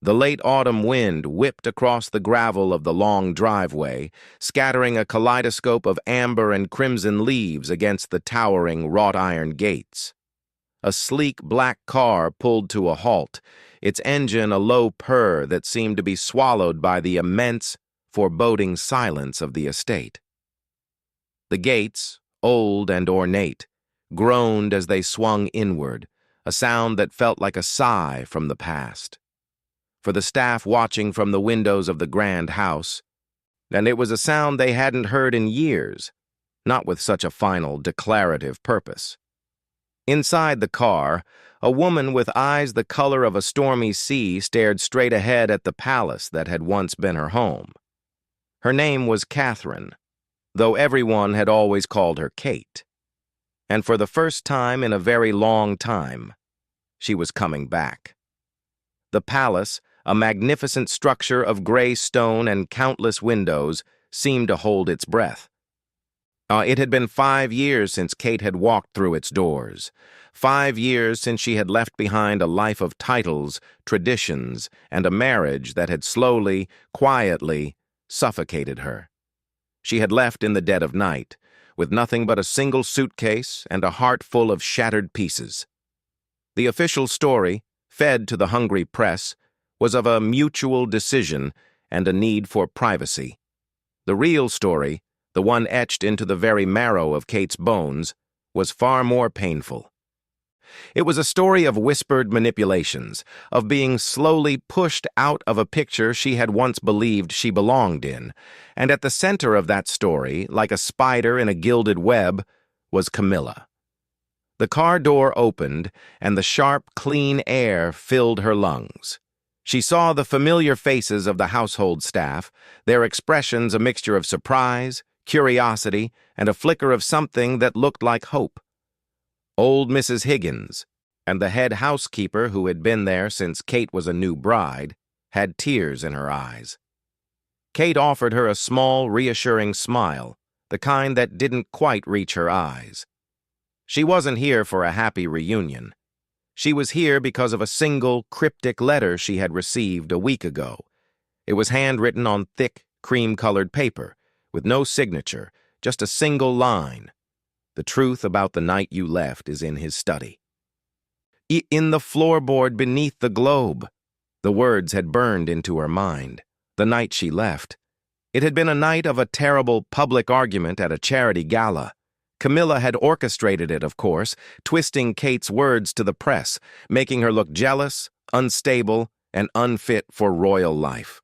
The late autumn wind whipped across the gravel of the long driveway, scattering a kaleidoscope of amber and crimson leaves against the towering wrought-iron gates. A sleek black car pulled to a halt, its engine a low purr that seemed to be swallowed by the immense, foreboding silence of the estate. The gates, old and ornate, groaned as they swung inward, a sound that felt like a sigh from the past. For the staff watching from the windows of the grand house, and it was a sound they hadn't heard in years, not with such a final, declarative purpose. Inside the car, a woman with eyes the color of a stormy sea stared straight ahead at the palace that had once been her home. Her name was Catherine, though everyone had always called her Kate. And for the first time in a very long time, she was coming back. The palace, a magnificent structure of gray stone and countless windows, seemed to hold its breath. It had been 5 years since Kate had walked through its doors. 5 years since she had left behind a life of titles, traditions, and a marriage that had slowly, quietly suffocated her. She had left in the dead of night, with nothing but a single suitcase and a heart full of shattered pieces. The official story, fed to the hungry press, was of a mutual decision and a need for privacy. The real story, the one etched into the very marrow of Kate's bones, was far more painful. It was a story of whispered manipulations, of being slowly pushed out of a picture she had once believed she belonged in, and at the center of that story, like a spider in a gilded web, was Camilla. The car door opened, and the sharp, clean air filled her lungs. She saw the familiar faces of the household staff, their expressions a mixture of surprise, curiosity, and a flicker of something that looked like hope. Old Mrs. Higgins, and the head housekeeper who had been there since Kate was a new bride, had tears in her eyes. Kate offered her a small, reassuring smile, the kind that didn't quite reach her eyes. She wasn't here for a happy reunion. She was here because of a single, cryptic letter she had received a week ago. It was handwritten on thick, cream-colored paper, with no signature, just a single line. The truth about the night you left is in his study. In the floorboard beneath the globe. The words had burned into her mind. The night she left. It had been a night of a terrible public argument at a charity gala. Camilla had orchestrated it, of course, twisting Kate's words to the press, making her look jealous, unstable, and unfit for royal life.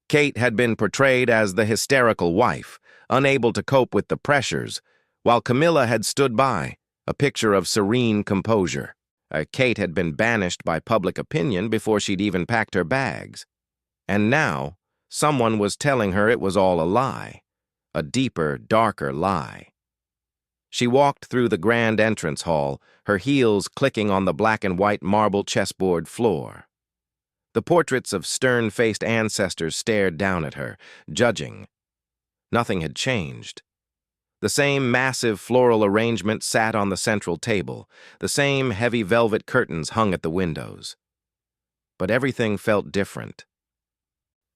Kate had been portrayed as the hysterical wife, unable to cope with the pressures, while Camilla had stood by, a picture of serene composure. Kate had been banished by public opinion before she'd even packed her bags. And now, someone was telling her it was all a lie, a deeper, darker lie. She walked through the grand entrance hall, her heels clicking on the black and white marble chessboard floor. The portraits of stern-faced ancestors stared down at her, judging. Nothing had changed. The same massive floral arrangement sat on the central table, the same heavy velvet curtains hung at the windows. But everything felt different.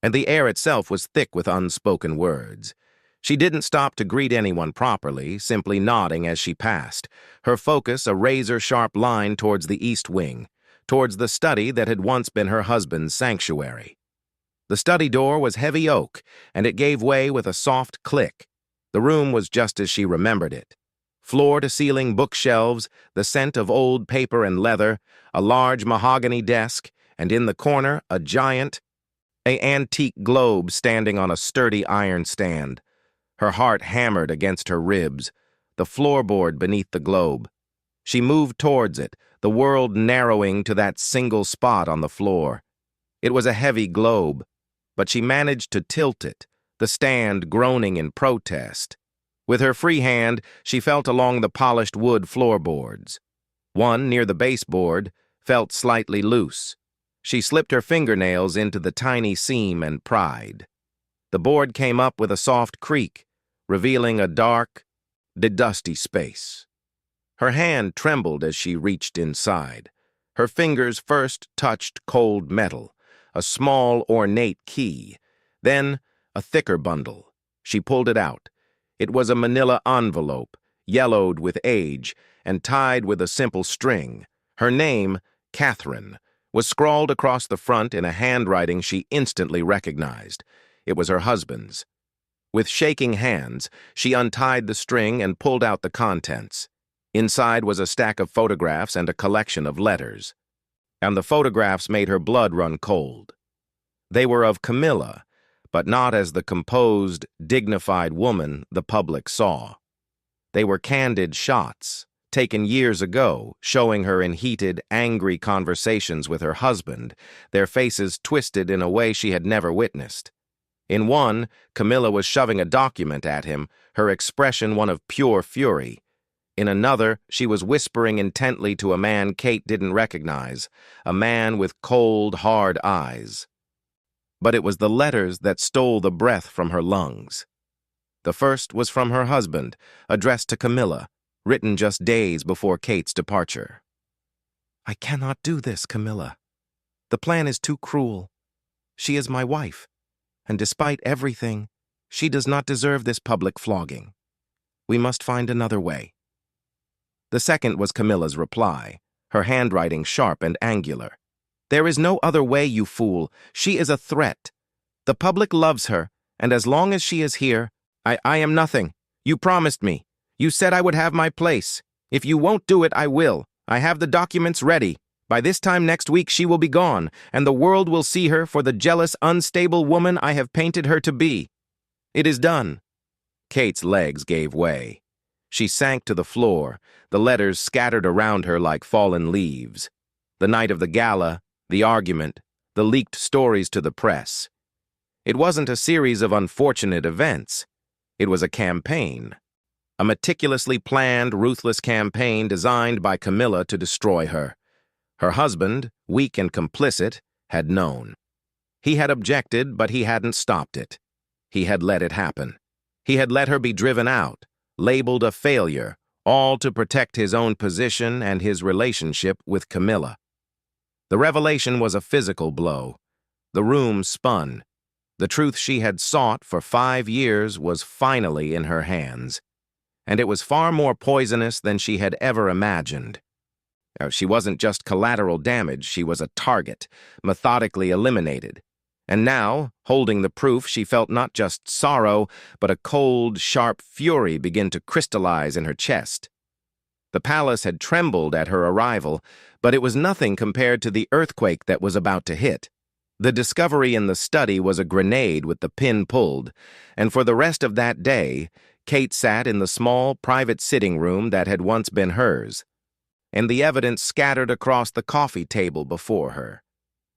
And the air itself was thick with unspoken words. She didn't stop to greet anyone properly, simply nodding as she passed, her focus a razor-sharp line towards the east wing, towards the study that had once been her husband's sanctuary. The study door was heavy oak, and it gave way with a soft click. The room was just as she remembered it. Floor-to-ceiling bookshelves, the scent of old paper and leather, a large mahogany desk, and in the corner a giant, antique globe standing on a sturdy iron stand. Her heart hammered against her ribs, the floorboard beneath the globe. She moved towards it, the world narrowing to that single spot on the floor. It was a heavy globe, but she managed to tilt it, the stand groaning in protest. With her free hand, she felt along the polished wood floorboards. One, near the baseboard, felt slightly loose. She slipped her fingernails into the tiny seam and pried. The board came up with a soft creak, revealing a dark, dusty space. Her hand trembled as she reached inside. Her fingers first touched cold metal, a small, ornate key. Then, a thicker bundle. She pulled it out. It was a manila envelope, yellowed with age, and tied with a simple string. Her name, Catherine, was scrawled across the front in a handwriting she instantly recognized. It was her husband's. With shaking hands, she untied the string and pulled out the contents. Inside was a stack of photographs and a collection of letters. And the photographs made her blood run cold. They were of Camilla, but not as the composed, dignified woman the public saw. They were candid shots, taken years ago, showing her in heated, angry conversations with her husband, their faces twisted in a way she had never witnessed. In one, Camilla was shoving a document at him, her expression one of pure fury. In another, she was whispering intently to a man Kate didn't recognize, a man with cold, hard eyes. But it was the letters that stole the breath from her lungs. The first was from her husband, addressed to Camilla, written just days before Kate's departure. "I cannot do this, Camilla. The plan is too cruel. She is my wife, and despite everything, she does not deserve this public flogging. We must find another way." The second was Camilla's reply, her handwriting sharp and angular. "There is no other way, you fool. She is a threat. The public loves her, and as long as she is here, I am nothing. You promised me. You said I would have my place. If you won't do it, I will. I have the documents ready. By this time next week she will be gone, and the world will see her for the jealous, unstable woman I have painted her to be. It is done." Kate's legs gave way. She sank to the floor, the letters scattered around her like fallen leaves. The night of the gala, the argument, the leaked stories to the press. It wasn't a series of unfortunate events. It was a campaign. A meticulously planned, ruthless campaign designed by Camilla to destroy her. Her husband, weak and complicit, had known. He had objected, but he hadn't stopped it. He had let it happen. He had let her be driven out, labeled a failure, all to protect his own position and his relationship with Camilla. The revelation was a physical blow. The room spun. The truth she had sought for 5 years was finally in her hands. And it was far more poisonous than she had ever imagined. She wasn't just collateral damage, she was a target, methodically eliminated. And now, holding the proof, she felt not just sorrow, but a cold, sharp fury begin to crystallize in her chest. The palace had trembled at her arrival, but it was nothing compared to the earthquake that was about to hit. The discovery in the study was a grenade with the pin pulled, and for the rest of that day, Kate sat in the small, private sitting room that had once been hers, and the evidence scattered across the coffee table before her.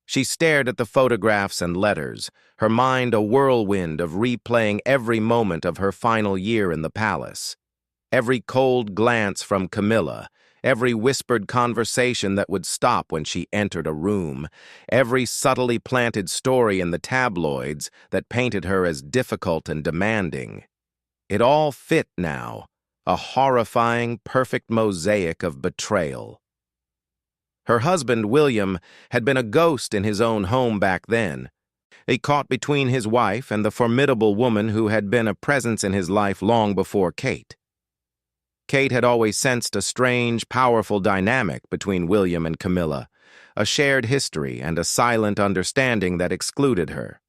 She stared at the photographs and letters, her mind a whirlwind of replaying every moment of her final year in the palace. Every cold glance from Camilla, every whispered conversation that would stop when she entered a room, every subtly planted story in the tabloids that painted her as difficult and demanding. It all fit now, a horrifying, perfect mosaic of betrayal. Her husband, William, had been a ghost in his own home back then. He caught between his wife and the formidable woman who had been a presence in his life long before Kate. Kate had always sensed a strange, powerful dynamic between William and Camilla, a shared history and a silent understanding that excluded her.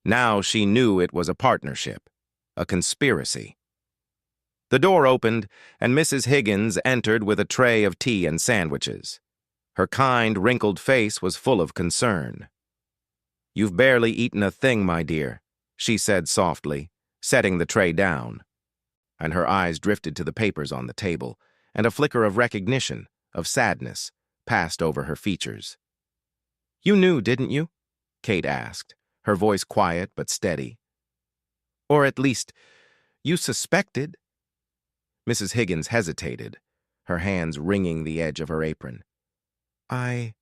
Now she knew it was a partnership, a conspiracy. The door opened, and Mrs. Higgins entered with a tray of tea and sandwiches. Her kind, wrinkled face was full of concern. "You've barely eaten a thing, my dear," she said softly, setting the tray down. And her eyes drifted to the papers on the table, and a flicker of recognition, of sadness, passed over her features. "You knew, didn't you?" Kate asked, her voice quiet but steady. "Or at least, you suspected." Mrs. Higgins hesitated, her hands wringing the edge of her apron. I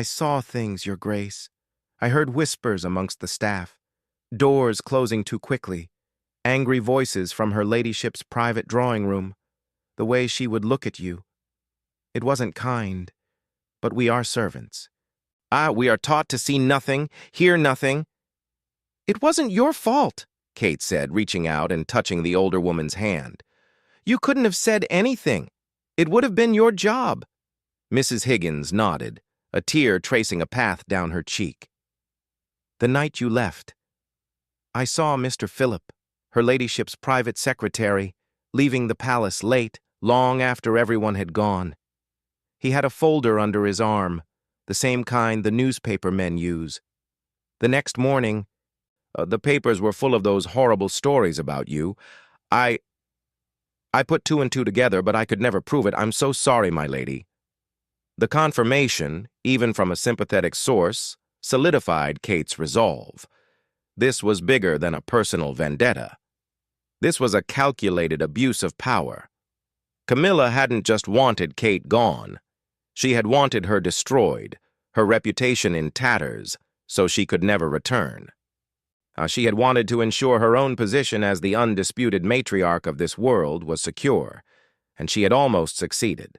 saw things, Your Grace. I heard whispers amongst the staff, doors closing too quickly, angry voices from her ladyship's private drawing room, the way she would look at you. It wasn't kind, but we are servants. We are taught to see nothing, hear nothing. It wasn't your fault, Kate said, reaching out and touching the older woman's hand. You couldn't have said anything. It would have been your job. Mrs. Higgins nodded, a tear tracing a path down her cheek. The night you left, I saw Mr. Philip, her ladyship's private secretary, leaving the palace late, long after everyone had gone. He had a folder under his arm, the same kind the newspaper men use. The next morning, the papers were full of those horrible stories about you. I put two and two together, but I could never prove it. I'm so sorry, my lady. The confirmation, even from a sympathetic source, solidified Kate's resolve. This was bigger than a personal vendetta. This was a calculated abuse of power. Camilla hadn't just wanted Kate gone. She had wanted her destroyed, her reputation in tatters, so she could never return. She had wanted to ensure her own position as the undisputed matriarch of this world was secure, and she had almost succeeded.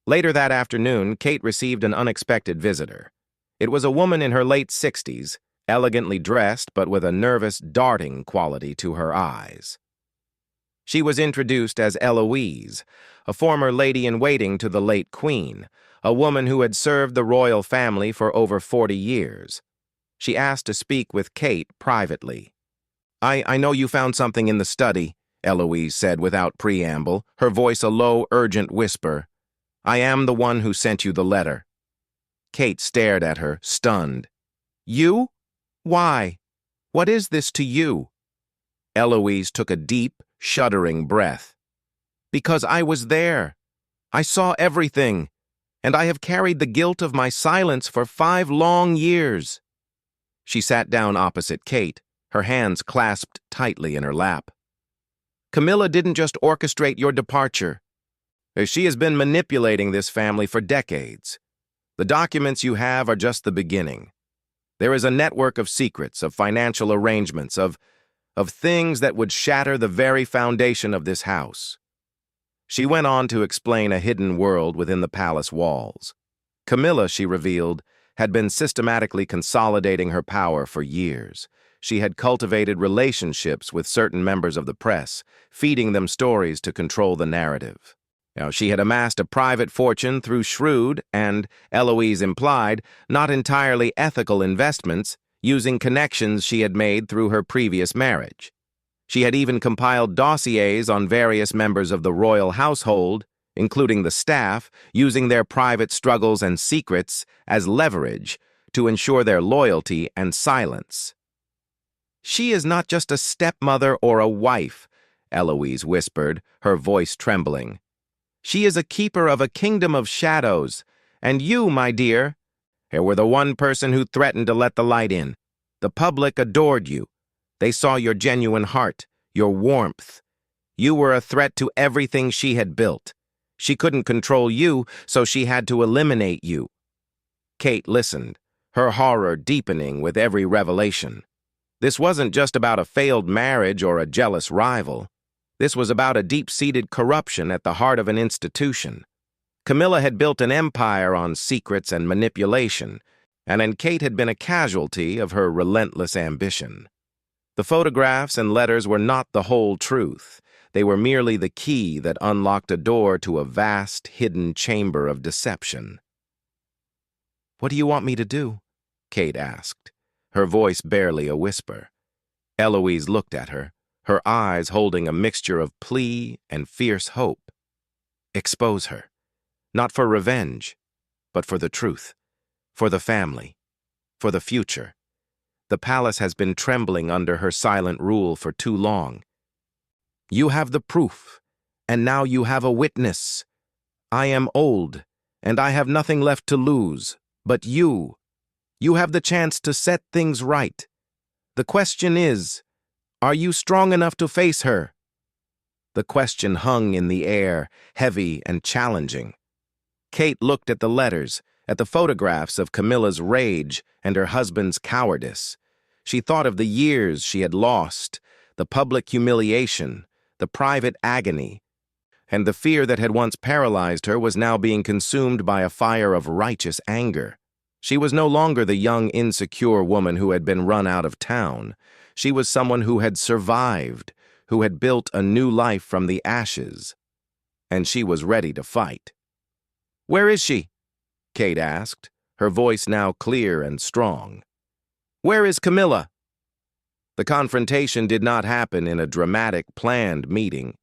Later that afternoon, Kate received an unexpected visitor. It was a woman in her late 60s, elegantly dressed but with a nervous, darting quality to her eyes. She was introduced as Eloise, a former lady-in-waiting to the late Queen, a woman who had served the royal family for over 40 years. She asked to speak with Kate privately. I know you found something in the study, Eloise said without preamble, her voice a low, urgent whisper. I am the one who sent you the letter. Kate stared at her, stunned. You? Why? What is this to you? Eloise took a deep, shuddering breath. Because I was there. I saw everything, and I have carried the guilt of my silence for 5 long years. She sat down opposite Kate, her hands clasped tightly in her lap. Camilla didn't just orchestrate your departure. She has been manipulating this family for decades. The documents you have are just the beginning. There is a network of secrets, of financial arrangements, of things that would shatter the very foundation of this house. She went on to explain a hidden world within the palace walls. Camilla, she revealed, had been systematically consolidating her power for years. She had cultivated relationships with certain members of the press, feeding them stories to control the narrative. She had amassed a private fortune through shrewd and, Eloise implied, not entirely ethical investments, using connections she had made through her previous marriage. She had even compiled dossiers on various members of the royal household, including the staff, using their private struggles and secrets as leverage to ensure their loyalty and silence. She is not just a stepmother or a wife, Eloise whispered, her voice trembling. She is a keeper of a kingdom of shadows, and you, my dear, were the one person who threatened to let the light in. The public adored you. They saw your genuine heart, your warmth. You were a threat to everything she had built. She couldn't control you, so she had to eliminate you. Kate listened, her horror deepening with every revelation. This wasn't just about a failed marriage or a jealous rival. This was about a deep-seated corruption at the heart of an institution. Camilla had built an empire on secrets and manipulation, and Kate had been a casualty of her relentless ambition. The photographs and letters were not the whole truth. They were merely the key that unlocked a door to a vast, hidden chamber of deception. What do you want me to do? Kate asked, her voice barely a whisper. Eloise looked at her, her eyes holding a mixture of plea and fierce hope. Expose her. Not for revenge, but for the truth, for the family, for the future. The palace has been trembling under her silent rule for too long. You have the proof, and now you have a witness. I am old, and I have nothing left to lose, but you. You have the chance to set things right. The question is, are you strong enough to face her? The question hung in the air, heavy and challenging. Kate looked at the letters, at the photographs of Camilla's rage and her husband's cowardice. She thought of the years she had lost, the public humiliation, the private agony, and the fear that had once paralyzed her was now being consumed by a fire of righteous anger. She was no longer the young, insecure woman who had been run out of town. She was someone who had survived, who had built a new life from the ashes. And she was ready to fight. "Where is she?" Kate asked, her voice now clear and strong. "Where is Camilla?" The confrontation did not happen in a dramatic, planned meeting.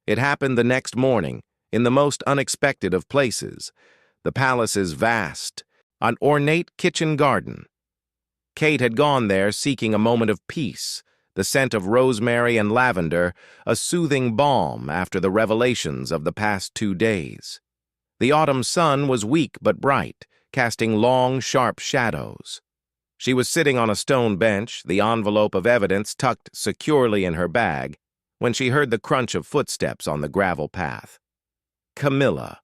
It happened the next morning, in the most unexpected of places. The palace's vast, an ornate kitchen garden. Kate had gone there seeking a moment of peace, the scent of rosemary and lavender, a soothing balm after the revelations of the past 2 days. The autumn sun was weak but bright, casting long, sharp shadows. She was sitting on a stone bench, the envelope of evidence tucked securely in her bag, when she heard the crunch of footsteps on the gravel path. Camilla.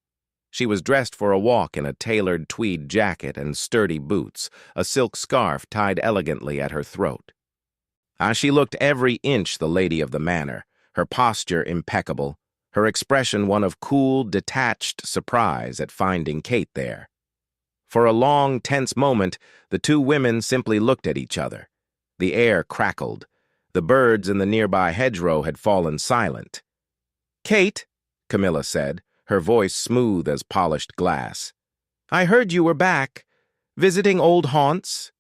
She was dressed for a walk in a tailored tweed jacket and sturdy boots, a silk scarf tied elegantly at her throat. She looked every inch the lady of the manor, her posture impeccable, her expression one of cool, detached surprise at finding Kate there. For a long, tense moment, the two women simply looked at each other. The air crackled. The birds in the nearby hedgerow had fallen silent. "Kate," Camilla said, her voice smooth as polished glass, "I heard you were back. Visiting old haunts?"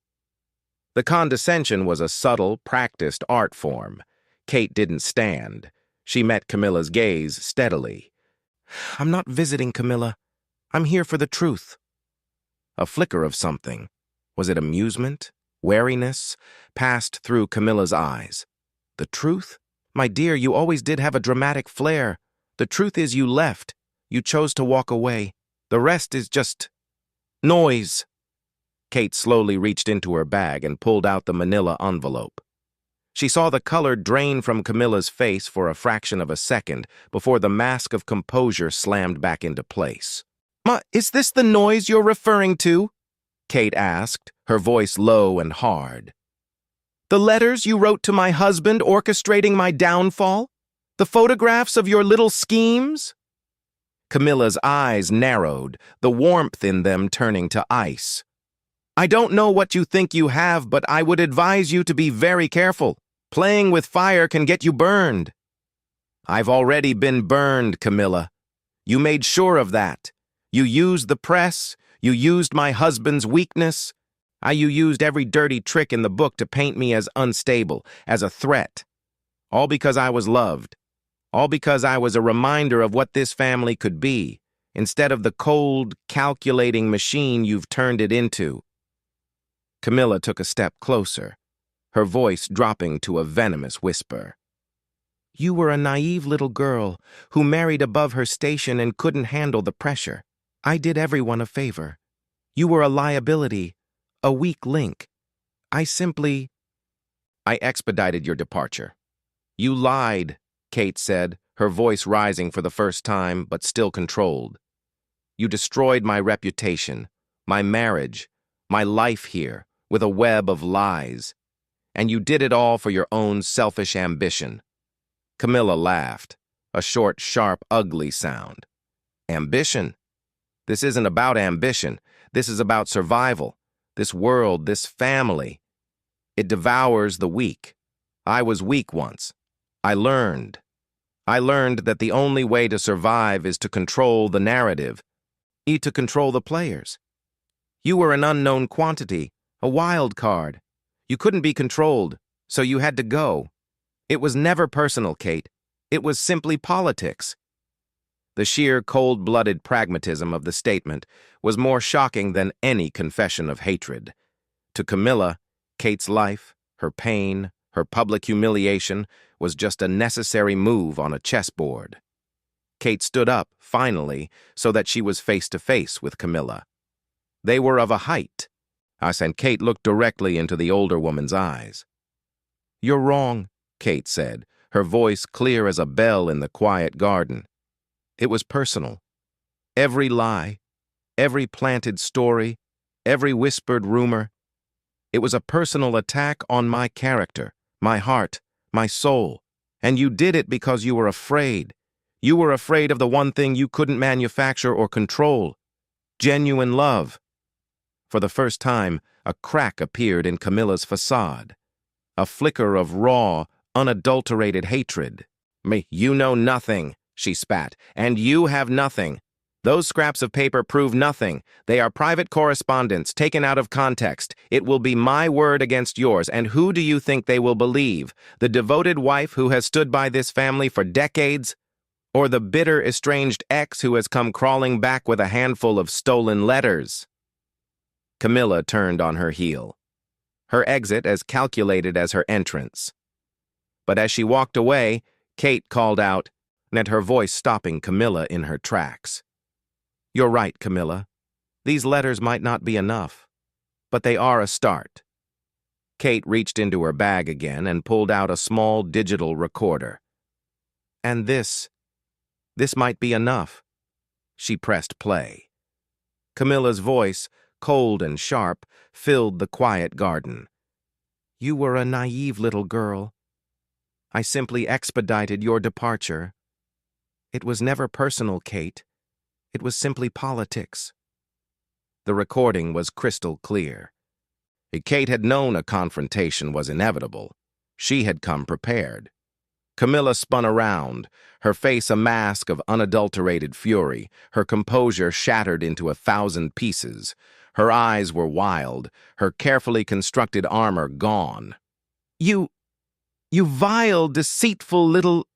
The condescension was a subtle, practiced art form. Kate didn't stand. She met Camilla's gaze steadily. "I'm not visiting, Camilla. I'm here for the truth." A flicker of something, was it amusement, wariness, passed through Camilla's eyes. "The truth? My dear, you always did have a dramatic flair. The truth is you left. You chose to walk away. The rest is just noise." Kate slowly reached into her bag and pulled out the manila envelope. She saw the color drain from Camilla's face for a fraction of a second before the mask of composure slammed back into place. "Ma, is this the noise you're referring to?" Kate asked, her voice low and hard. "The letters you wrote to my husband orchestrating my downfall? The photographs of your little schemes?" Camilla's eyes narrowed, the warmth in them turning to ice. "I don't know what you think you have, but I would advise you to be very careful. Playing with fire can get you burned." "I've already been burned, Camilla. You made sure of that. You used the press. You used my husband's weakness. You used every dirty trick in the book to paint me as unstable, as a threat. All because I was loved. All because I was a reminder of what this family could be, instead of the cold, calculating machine you've turned it into." Camilla took a step closer, her voice dropping to a venomous whisper. "You were a naive little girl who married above her station and couldn't handle the pressure. I did everyone a favor. You were a liability, a weak link. I expedited your departure. You lied," Kate said, her voice rising for the first time, but still controlled. "You destroyed my reputation, my marriage, my life here, with a web of lies. And you did it all for your own selfish ambition." Camilla laughed, a short, sharp, ugly sound. "Ambition? This isn't about ambition. This is about survival. This world, this family. It devours the weak. I was weak once. I learned that the only way to survive is to control the narrative, to control the players. You were an unknown quantity, a wild card. You couldn't be controlled, so you had to go. It was never personal, Kate. It was simply politics." The sheer cold-blooded pragmatism of the statement was more shocking than any confession of hatred. To Camilla, Kate's life, her pain, her public humiliation was just a necessary move on a chessboard. Kate stood up, finally, so that she was face to face with Camilla. They were of a height, and Kate looked directly into the older woman's eyes. "You're wrong," Kate said, her voice clear as a bell in the quiet garden. "It was personal. Every lie, every planted story, every whispered rumor. It was a personal attack on my character, my heart, my soul. And you did it because you were afraid. You were afraid of the one thing you couldn't manufacture or control: genuine love." For the first time, a crack appeared in Camilla's facade. A flicker of raw, unadulterated hatred. You know nothing, she spat, and you have nothing. Those scraps of paper prove nothing. They are private correspondence, taken out of context. It will be my word against yours, and who do you think they will believe? The devoted wife who has stood by this family for decades? Or the bitter, estranged ex who has come crawling back with a handful of stolen letters? Camilla turned on her heel. Her exit as calculated as her entrance. But as she walked away, Kate called out, and her voice stopping Camilla in her tracks. You're right, Camilla. These letters might not be enough, but they are a start. Kate reached into her bag again and pulled out a small digital recorder. And this might be enough. She pressed play. Camilla's voice, cold and sharp, filled the quiet garden. You were a naive little girl. I simply expedited your departure. It was never personal, Kate. It was simply politics. The recording was crystal clear. Kate had known a confrontation was inevitable. She had come prepared. Camilla spun around, her face a mask of unadulterated fury, her composure shattered into 1,000 pieces. Her eyes were wild, her carefully constructed armor gone. You vile, deceitful little—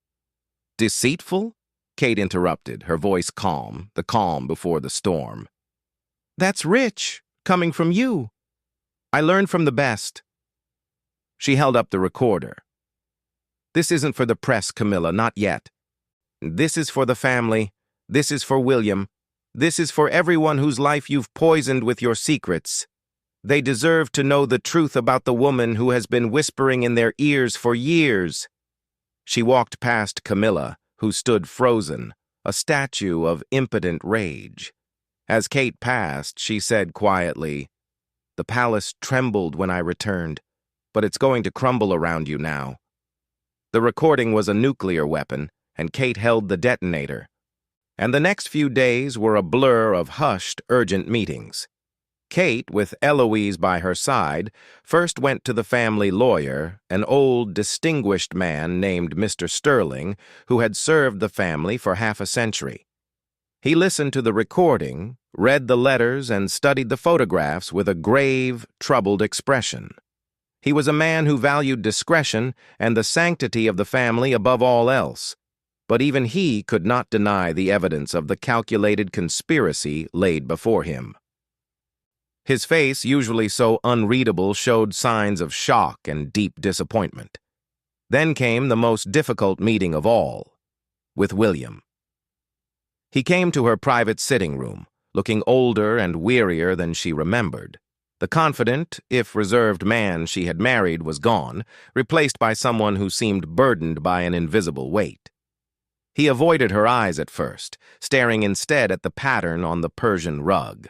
Deceitful? Kate interrupted, her voice calm, the calm before the storm. That's rich, coming from you. I learned from the best. She held up the recorder. This isn't for the press, Camilla, not yet. This is for the family. This is for William. This is for everyone whose life you've poisoned with your secrets. They deserve to know the truth about the woman who has been whispering in their ears for years. She walked past Camilla, who stood frozen, a statue of impotent rage. As Kate passed, she said quietly, The palace trembled when I returned, but it's going to crumble around you now. The recording was a nuclear weapon, and Kate held the detonator. And the next few days were a blur of hushed, urgent meetings. Kate, with Eloise by her side, first went to the family lawyer, an old, distinguished man named Mr. Sterling, who had served the family for half a century. He listened to the recording, read the letters, and studied the photographs with a grave, troubled expression. He was a man who valued discretion and the sanctity of the family above all else, but even he could not deny the evidence of the calculated conspiracy laid before him. His face, usually so unreadable, showed signs of shock and deep disappointment. Then came the most difficult meeting of all, with William. He came to her private sitting room, looking older and wearier than she remembered. The confident, if reserved man she had married was gone, replaced by someone who seemed burdened by an invisible weight. He avoided her eyes at first, staring instead at the pattern on the Persian rug.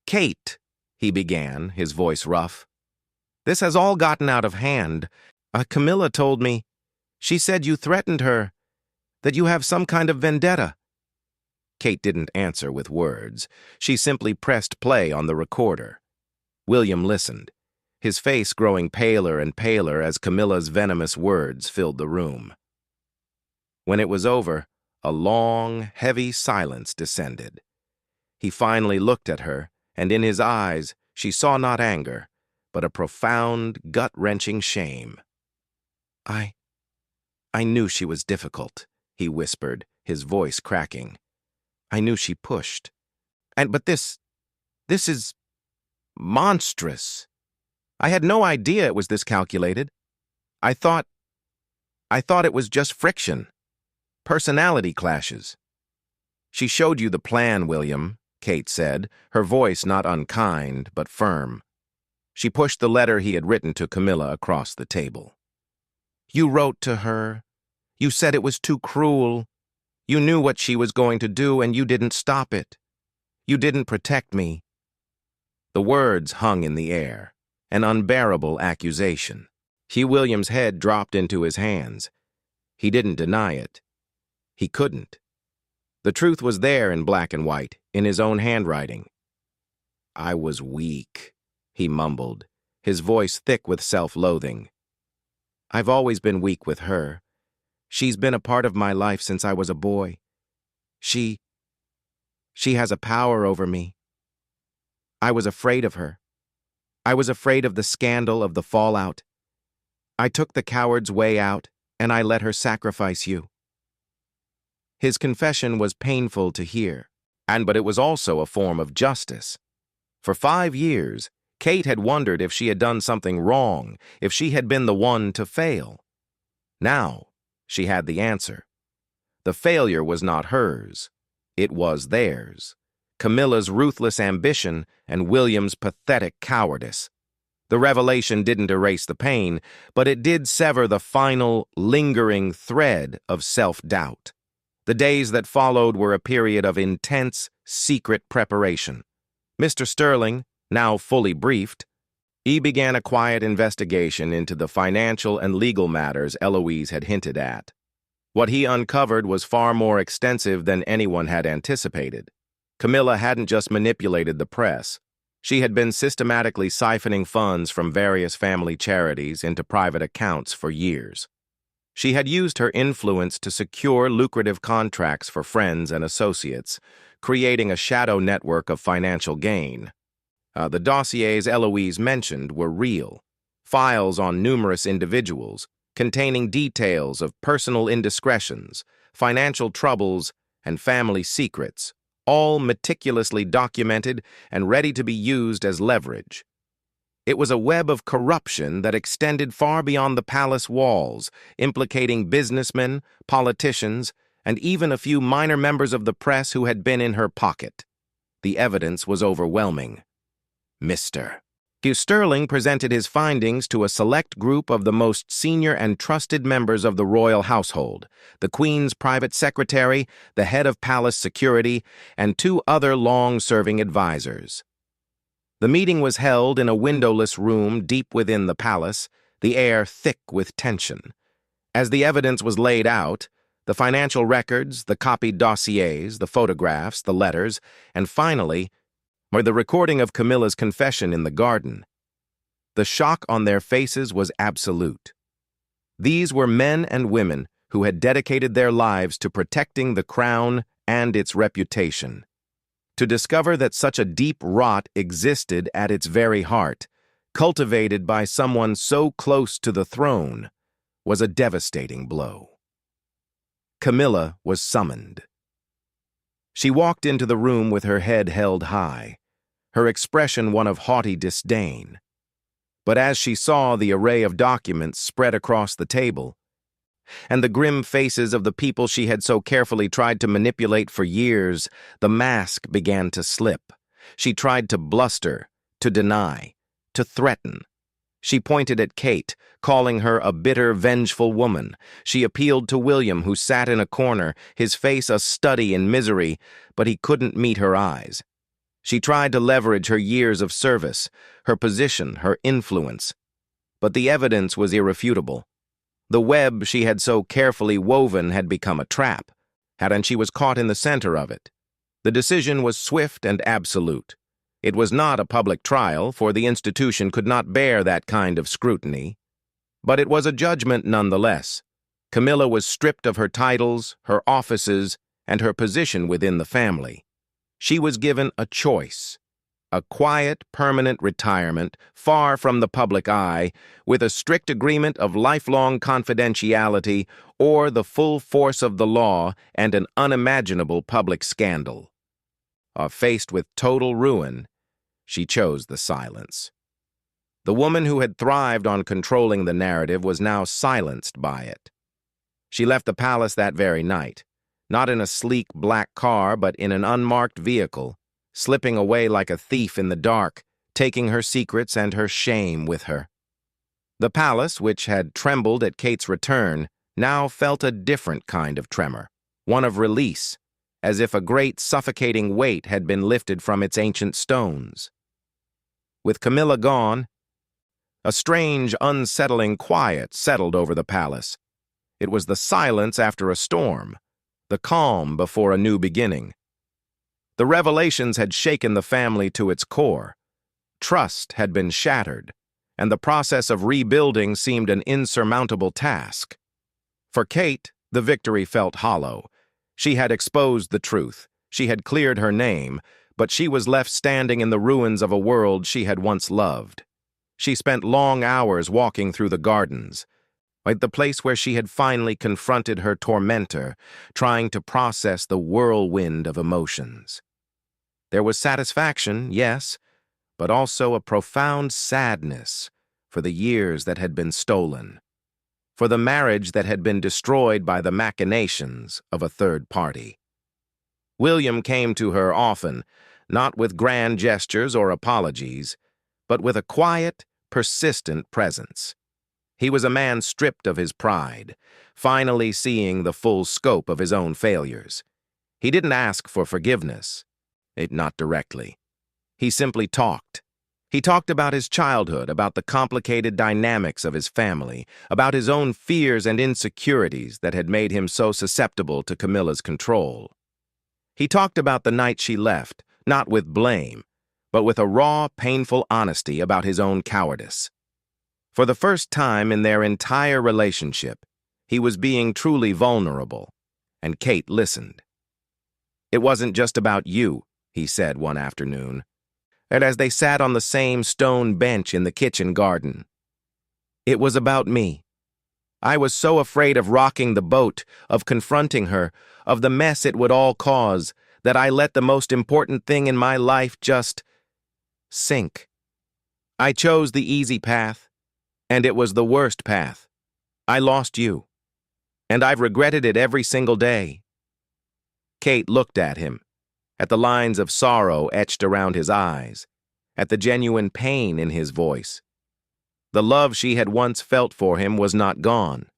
Kate, he began, his voice rough. This has all gotten out of hand. Camilla told me. She said you threatened her, that you have some kind of vendetta. Kate didn't answer with words. She simply pressed play on the recorder. William listened, his face growing paler and paler as Camilla's venomous words filled the room. When it was over, a long, heavy silence descended. He finally looked at her, and in his eyes she saw not anger, but a profound, gut-wrenching shame. I knew she was difficult, he whispered, his voice cracking. I knew she pushed. But this is monstrous. I had no idea it was this calculated. I thought it was just friction. Personality clashes. She showed you the plan, William, Kate said, her voice not unkind, but firm. She pushed the letter he had written to Camilla across the table. You wrote to her. You said it was too cruel. You knew what she was going to do, and you didn't stop it. You didn't protect me. The words hung in the air, an unbearable accusation. William's head dropped into his hands. He didn't deny it. He couldn't. The truth was there in black and white, in his own handwriting. I was weak, he mumbled, his voice thick with self-loathing. I've always been weak with her. She's been a part of my life since I was a boy. She has a power over me. I was afraid of her. I was afraid of the scandal, of the fallout. I took the coward's way out, and I let her sacrifice you. His confession was painful to hear, but it was also a form of justice. For 5 years, Kate had wondered if she had done something wrong, if she had been the one to fail. Now, she had the answer. The failure was not hers. It was theirs. Camilla's ruthless ambition and William's pathetic cowardice. The revelation didn't erase the pain, but it did sever the final, lingering thread of self-doubt. The days that followed were a period of intense, secret preparation. Mr. Sterling, now fully briefed, he began a quiet investigation into the financial and legal matters Eloise had hinted at. What he uncovered was far more extensive than anyone had anticipated. Camilla hadn't just manipulated the press. She had been systematically siphoning funds from various family charities into private accounts for years. She had used her influence to secure lucrative contracts for friends and associates, creating a shadow network of financial gain. The dossiers Eloise mentioned were real, files on numerous individuals, containing details of personal indiscretions, financial troubles, and family secrets, all meticulously documented and ready to be used as leverage. It was a web of corruption that extended far beyond the palace walls, implicating businessmen, politicians, and even a few minor members of the press who had been in her pocket. The evidence was overwhelming. Mr. Sterling presented his findings to a select group of the most senior and trusted members of the royal household, the Queen's private secretary, the head of palace security, and 2 other long-serving advisors. The meeting was held in a windowless room deep within the palace, the air thick with tension. As the evidence was laid out, the financial records, the copied dossiers, the photographs, the letters, and finally, the recording of Camilla's confession in the garden. The shock on their faces was absolute. These were men and women who had dedicated their lives to protecting the crown and its reputation. To discover that such a deep rot existed at its very heart, cultivated by someone so close to the throne, was a devastating blow. Camilla was summoned. She walked into the room with her head held high, her expression one of haughty disdain. But as she saw the array of documents spread across the table, and the grim faces of the people she had so carefully tried to manipulate for years, the mask began to slip. She tried to bluster, to deny, to threaten. She pointed at Kate, calling her a bitter, vengeful woman. She appealed to William, who sat in a corner, his face a study in misery, but he couldn't meet her eyes. She tried to leverage her years of service, her position, her influence. But the evidence was irrefutable. The web she had so carefully woven had become a trap, and she was caught in the center of it. The decision was swift and absolute. It was not a public trial, for the institution could not bear that kind of scrutiny. But it was a judgment nonetheless. Camilla was stripped of her titles, her offices, and her position within the family. She was given a choice. A quiet, permanent retirement, far from the public eye, with a strict agreement of lifelong confidentiality, or the full force of the law and an unimaginable public scandal. Faced with total ruin, she chose the silence. The woman who had thrived on controlling the narrative was now silenced by it. She left the palace that very night, not in a sleek black car, but in an unmarked vehicle, slipping away like a thief in the dark, taking her secrets and her shame with her. The palace, which had trembled at Kate's return, now felt a different kind of tremor, one of release, as if a great suffocating weight had been lifted from its ancient stones. With Camilla gone, a strange, unsettling quiet settled over the palace. It was the silence after a storm, the calm before a new beginning. The revelations had shaken the family to its core. Trust had been shattered, and the process of rebuilding seemed an insurmountable task. For Kate, the victory felt hollow. She had exposed the truth, she had cleared her name, but she was left standing in the ruins of a world she had once loved. She spent long hours walking through the gardens, like the place where she had finally confronted her tormentor, trying to process the whirlwind of emotions. There was satisfaction, yes, but also a profound sadness for the years that had been stolen, for the marriage that had been destroyed by the machinations of a third party. William came to her often, not with grand gestures or apologies, but with a quiet, persistent presence. He was a man stripped of his pride, finally seeing the full scope of his own failures. He didn't ask for forgiveness, not directly. He simply talked. He talked about his childhood, about the complicated dynamics of his family, about his own fears and insecurities that had made him so susceptible to Camilla's control. He talked about the night she left, not with blame, but with a raw, painful honesty about his own cowardice. For the first time in their entire relationship, he was being truly vulnerable, and Kate listened. "It wasn't just about you," he said one afternoon, and as they sat on the same stone bench in the kitchen garden. "It was about me. I was so afraid of rocking the boat, of confronting her, of the mess it would all cause, that I let the most important thing in my life just sink. I chose the easy path, and it was the worst path. I lost you, and I've regretted it every single day." Kate looked at him, at the lines of sorrow etched around his eyes, at the genuine pain in his voice. The love she had once felt for him was not gone,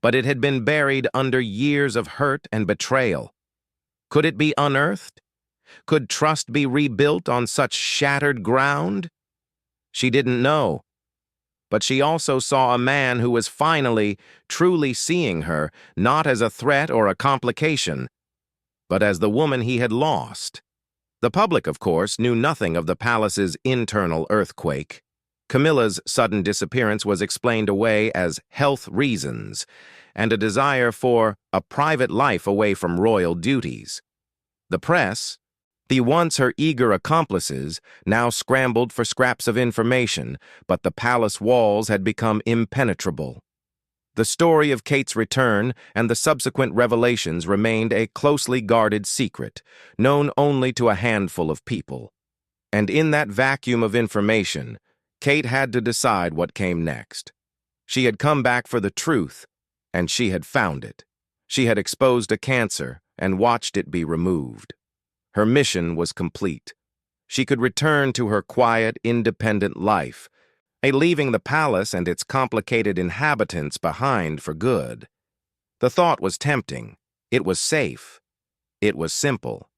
but it had been buried under years of hurt and betrayal. Could it be unearthed? Could trust be rebuilt on such shattered ground? She didn't know. But she also saw a man who was finally, truly seeing her, not as a threat or a complication, but as the woman he had lost. The public, of course, knew nothing of the palace's internal earthquake. Camilla's sudden disappearance was explained away as health reasons and a desire for a private life away from royal duties. The press, the once her eager accomplices, now scrambled for scraps of information, but the palace walls had become impenetrable. The story of Kate's return and the subsequent revelations remained a closely guarded secret, known only to a handful of people. And in that vacuum of information, Kate had to decide what came next. She had come back for the truth, and she had found it. She had exposed a cancer and watched it be removed. Her mission was complete. She could return to her quiet, independent life, leaving the palace and its complicated inhabitants behind for good. The thought was tempting. It was safe. It was simple.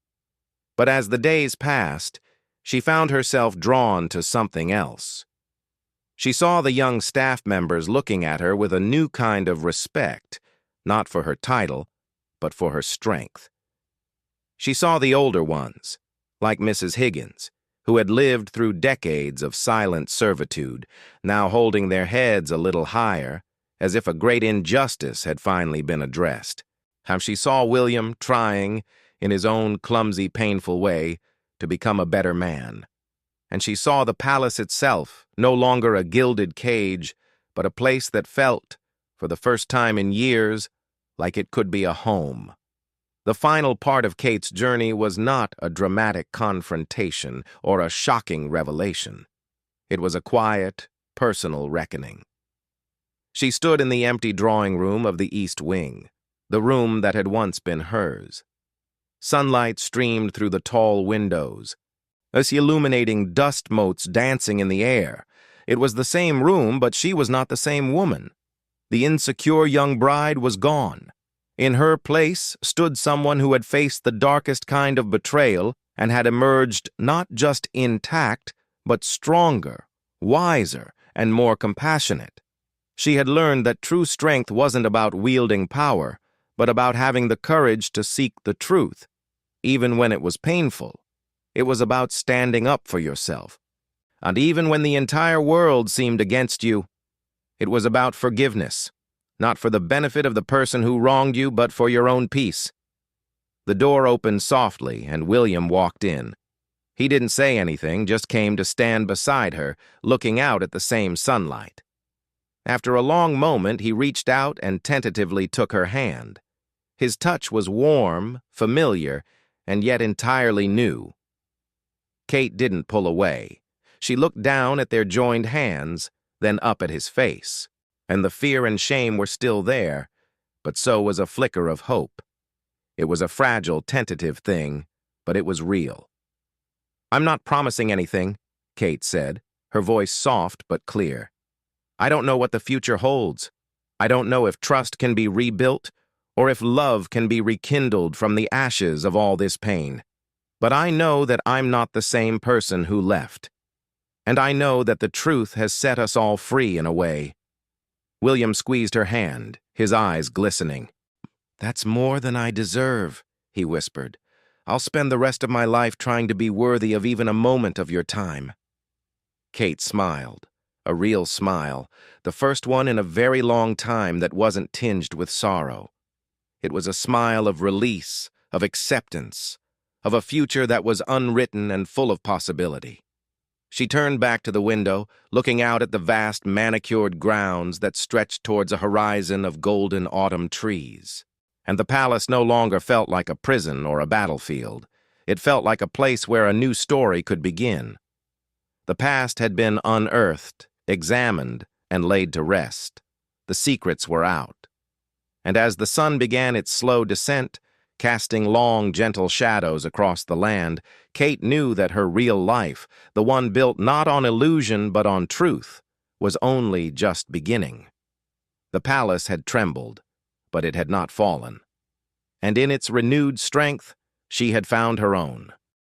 But as the days passed, she found herself drawn to something else. She saw the young staff members looking at her with a new kind of respect, not for her title, but for her strength. She saw the older ones, like Mrs. Higgins, who had lived through decades of silent servitude, now holding their heads a little higher, as if a great injustice had finally been addressed. How she saw William trying, in his own clumsy, painful way, to become a better man. And she saw the palace itself, no longer a gilded cage, but a place that felt, for the first time in years, like it could be a home. The final part of Kate's journey was not a dramatic confrontation or a shocking revelation. It was a quiet, personal reckoning. She stood in the empty drawing room of the East Wing, the room that had once been hers. Sunlight streamed through the tall windows, illuminating dust motes dancing in the air. It was the same room, but she was not the same woman. The insecure young bride was gone. In her place stood someone who had faced the darkest kind of betrayal and had emerged not just intact, but stronger, wiser, and more compassionate. She had learned that true strength wasn't about wielding power, but about having the courage to seek the truth, even when it was painful. It was about standing up for yourself. And even when the entire world seemed against you, it was about forgiveness, not for the benefit of the person who wronged you, but for your own peace. The door opened softly, and William walked in. He didn't say anything, just came to stand beside her, looking out at the same sunlight. After a long moment, he reached out and tentatively took her hand. His touch was warm, familiar, and yet entirely new. Kate didn't pull away. She looked down at their joined hands, then up at his face, and the fear and shame were still there, but so was a flicker of hope. It was a fragile, tentative thing, but it was real. "I'm not promising anything," Kate said, her voice soft but clear. "I don't know what the future holds. I don't know if trust can be rebuilt or if love can be rekindled from the ashes of all this pain. But I know that I'm not the same person who left. And I know that the truth has set us all free in a way." William squeezed her hand, his eyes glistening. "That's more than I deserve," he whispered. "I'll spend the rest of my life trying to be worthy of even a moment of your time." Kate smiled, a real smile, the first one in a very long time that wasn't tinged with sorrow. It was a smile of release, of acceptance, of a future that was unwritten and full of possibility. She turned back to the window, looking out at the vast manicured grounds that stretched towards a horizon of golden autumn trees. And the palace no longer felt like a prison or a battlefield. It felt like a place where a new story could begin. The past had been unearthed, examined, and laid to rest. The secrets were out. And as the sun began its slow descent, casting long, gentle shadows across the land, Kate knew that her real life, the one built not on illusion but on truth, was only just beginning. The palace had trembled, but it had not fallen. And in its renewed strength, she had found her own.